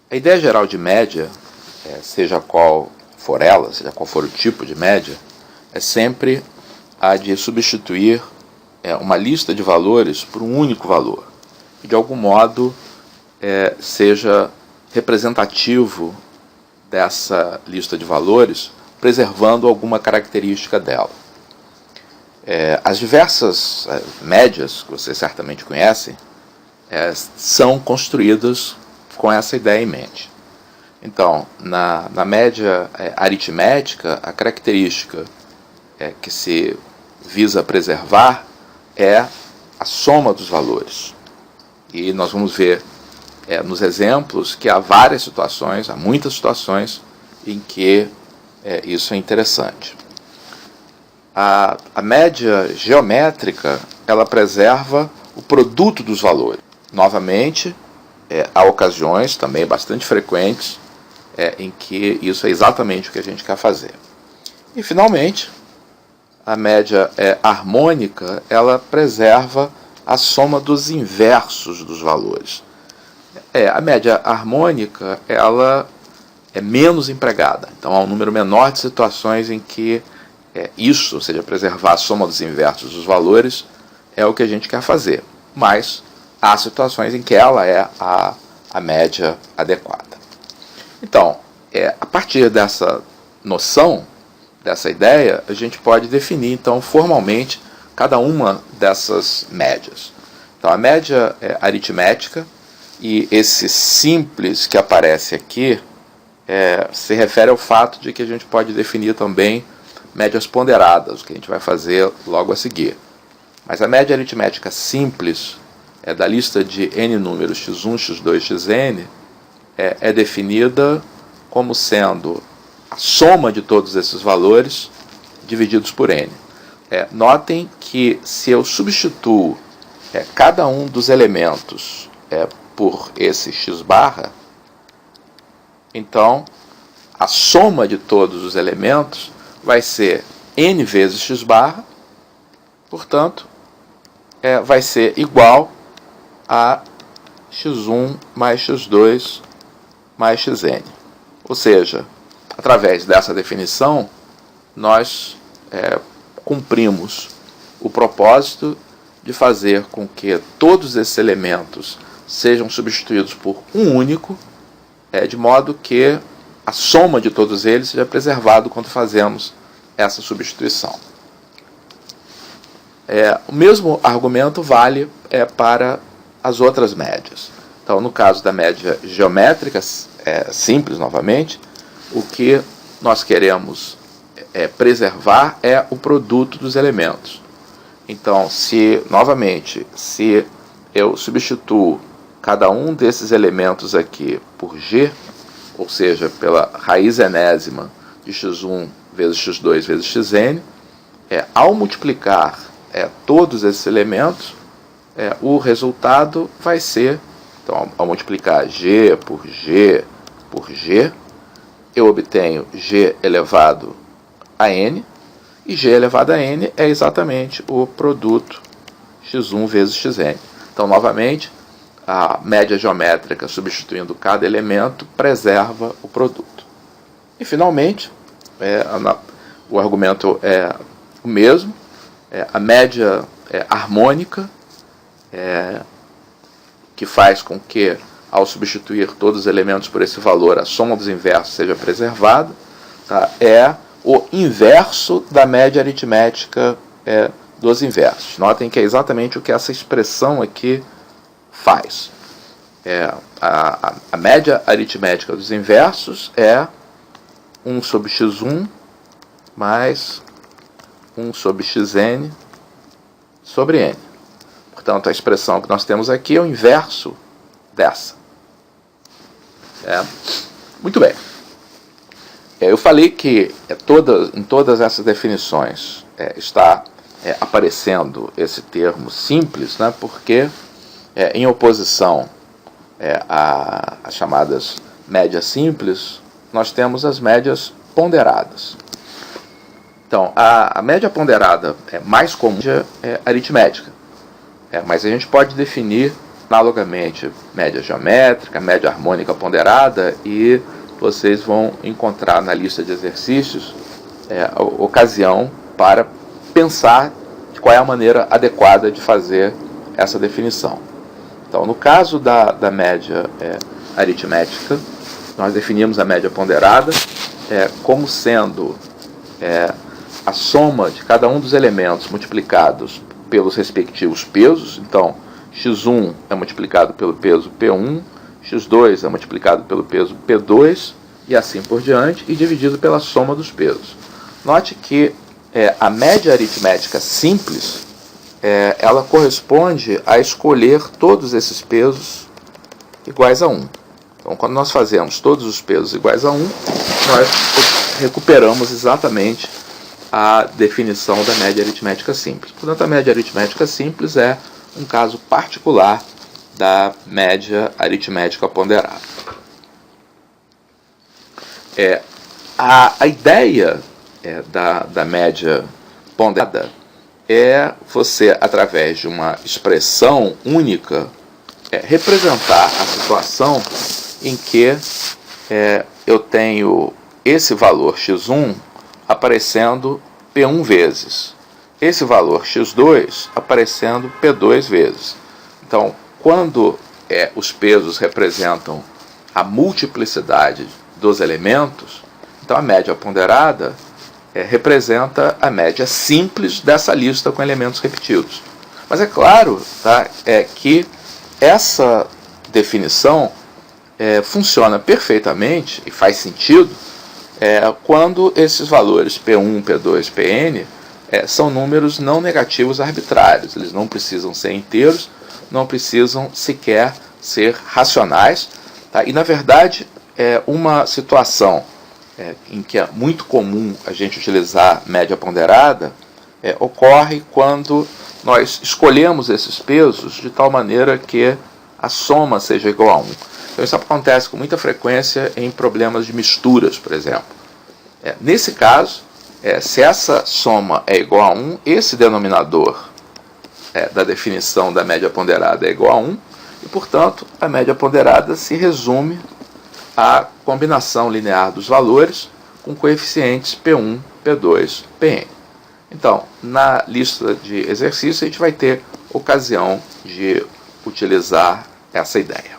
A ideia geral de média, seja qual for ela, seja qual for o tipo de média, é sempre a de substituir uma lista de valores por um único valor, que de algum modo seja representativo dessa lista de valores, preservando alguma característica dela. As diversas médias, que vocês certamente conhecem, são construídas com essa ideia em mente. Então, na média aritmética, a característica que se visa preservar é a soma dos valores. E nós vamos ver nos exemplos que há várias situações, há muitas situações em que isso é interessante. A média geométrica, ela preserva o produto dos valores. Novamente, há ocasiões também bastante frequentes em que isso é exatamente o que a gente quer fazer. E, finalmente, a média harmônica, ela preserva a soma dos inversos dos valores. A média harmônica, ela é menos empregada. Então, há um número menor de situações em que isso, ou seja, preservar a soma dos inversos dos valores, é o que a gente quer fazer. Mas há situações em que ela é a média adequada. Então, a partir dessa noção, dessa ideia, a gente pode definir, então, formalmente, cada uma dessas médias. Então, a média aritmética, e esse simples que aparece aqui, se refere ao fato de que a gente pode definir também médias ponderadas, o que a gente vai fazer logo a seguir. Mas a média aritmética simples, da lista de n números x1, x2, xn, é definida como sendo a soma de todos esses valores divididos por n. Notem que se eu substituo cada um dos elementos por esse x barra, então a soma de todos os elementos vai ser n vezes x barra, portanto, vai ser igual a x1 mais x2 mais xn. Ou seja, através dessa definição, nós cumprimos o propósito de fazer com que todos esses elementos sejam substituídos por um único, de modo que a soma de todos eles seja preservado quando fazemos essa substituição. O mesmo argumento vale para as outras médias. Então, no caso da média geométrica, simples novamente, o que nós queremos preservar é o produto dos elementos. Então, novamente, se eu substituo cada um desses elementos aqui por g, ou seja, pela raiz enésima de x1 vezes x2 vezes xn, ao multiplicar todos esses elementos, o resultado vai ser, então, ao multiplicar g por g por g, eu obtenho g elevado a n, e g elevado a n é exatamente o produto x1 vezes xn. Então, novamente, a média geométrica substituindo cada elemento preserva o produto. E, finalmente, o argumento é o mesmo, a média harmônica, que faz com que, ao substituir todos os elementos por esse valor, a soma dos inversos seja preservada, tá? É o inverso da média aritmética dos inversos. Notem que é exatamente o que essa expressão aqui faz. A média aritmética dos inversos é 1 sobre x1 mais 1 sobre xn sobre n. Portanto, a expressão que nós temos aqui é o inverso dessa. Muito bem. Eu falei que em todas essas definições está aparecendo esse termo simples, né, porque em oposição às chamadas médias simples, nós temos as médias ponderadas. Então, a média ponderada mais comum é aritmética, mas a gente pode definir analogamente, média geométrica, média harmônica ponderada, e vocês vão encontrar na lista de exercícios a ocasião para pensar qual é a maneira adequada de fazer essa definição. Então, no caso da média aritmética, nós definimos a média ponderada como sendo a soma de cada um dos elementos multiplicados pelos respectivos pesos. Então, x1 é multiplicado pelo peso P1, x2 é multiplicado pelo peso P2, e assim por diante, e dividido pela soma dos pesos. Note que a média aritmética simples, ela corresponde a escolher todos esses pesos iguais a 1. Então, quando nós fazemos todos os pesos iguais a 1, nós recuperamos exatamente a definição da média aritmética simples. Portanto, a média aritmética simples é um caso particular da média aritmética ponderada. A ideia da média ponderada é você, através de uma expressão única, representar a situação em que eu tenho esse valor x1 aparecendo P1 vezes, esse valor x2 aparecendo P2 vezes. Então, quando os pesos representam a multiplicidade dos elementos, então a média ponderada representa a média simples dessa lista com elementos repetidos. Mas é claro, tá, que essa definição funciona perfeitamente e faz sentido quando esses valores P1, P2, Pn são números não negativos arbitrários. Eles não precisam ser inteiros, não precisam sequer ser racionais. Tá? E, na verdade, uma situação em que é muito comum a gente utilizar média ponderada ocorre quando nós escolhemos esses pesos de tal maneira que a soma seja igual a 1. Então, isso acontece com muita frequência em problemas de misturas, por exemplo. Nesse caso, se essa soma é igual a 1, esse denominador da definição da média ponderada é igual a 1, e, portanto, a média ponderada se resume à combinação linear dos valores com coeficientes P1, P2, Pn. Então, na lista de exercícios, a gente vai ter ocasião de utilizar essa ideia.